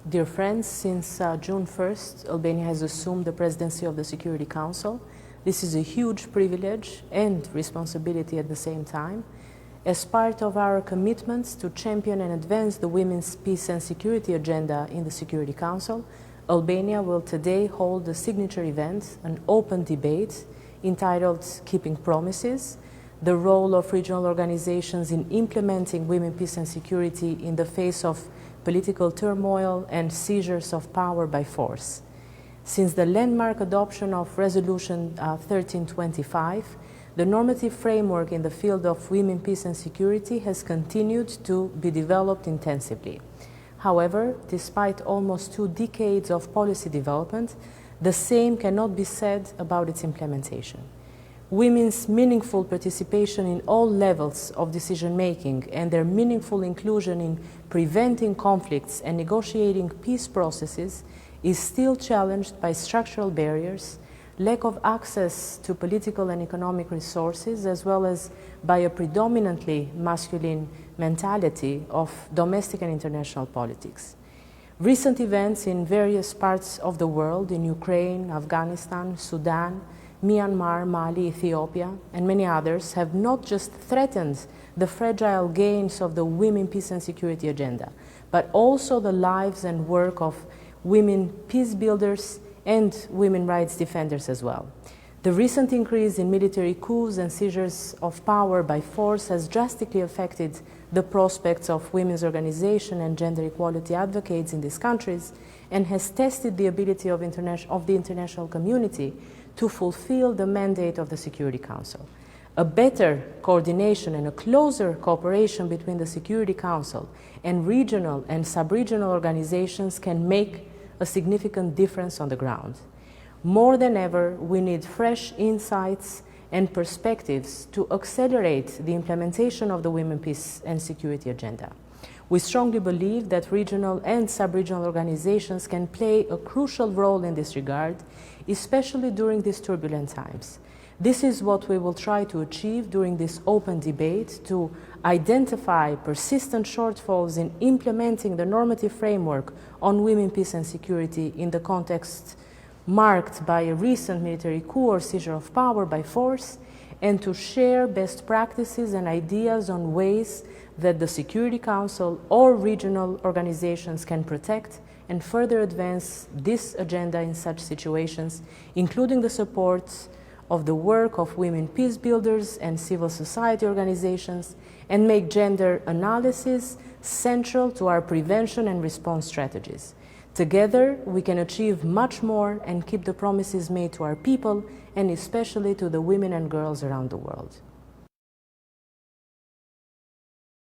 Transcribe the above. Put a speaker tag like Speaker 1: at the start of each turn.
Speaker 1: Dear friends, since June 1st, Albania has assumed the presidency of the Security Council. This is a huge privilege and responsibility at the same time. As part of our commitments to champion and advance the women's peace and security agenda in the Security Council, Albania will today hold a signature event, an open debate entitled Keeping Promises, the role of regional organizations in implementing women, peace and security in the face of political turmoil and seizures of power by force. Since the landmark adoption of Resolution 1325, the normative framework in the field of women, peace and security has continued to be developed intensively. However, despite almost 2 decades of policy development, the same cannot be said about its implementation. Women's meaningful participation in all levels of decision-making and their meaningful inclusion in preventing conflicts and negotiating peace processes is still challenged by structural barriers, lack of access to political and economic resources, as well as by a predominantly masculine mentality of domestic and international politics. Recent events in various parts of the world, in Ukraine, Afghanistan, Sudan, Myanmar, Mali, Ethiopia, and many others, have not just threatened the fragile gains of the women, peace and security agenda, but also the lives and work of women peace builders and women rights defenders as well. The recent increase in military coups and seizures of power by force has drastically affected the prospects of women's organization and gender equality advocates in these countries, and has tested the ability of the international community to fulfill the mandate of the Security Council. A better coordination and a closer cooperation between the Security Council and regional and sub-regional organizations can make a significant difference on the ground. More than ever, we need fresh insights and perspectives to accelerate the implementation of the Women, Peace and Security agenda. We strongly believe that regional and sub-regional organizations can play a crucial role in this regard, especially during these turbulent times. This is what we will try to achieve during this open debate, to identify persistent shortfalls in implementing the normative framework on women, peace and security in the context marked by a recent military coup or seizure of power by force, and to share best practices and ideas on ways that the Security Council or regional organizations can protect and further advance this agenda in such situations, including the support of the work of women peace builders and civil society organizations, and make gender analysis central to our prevention and response strategies. Together, we can achieve much more and keep the promises made to our people, and especially to the women and girls around the world.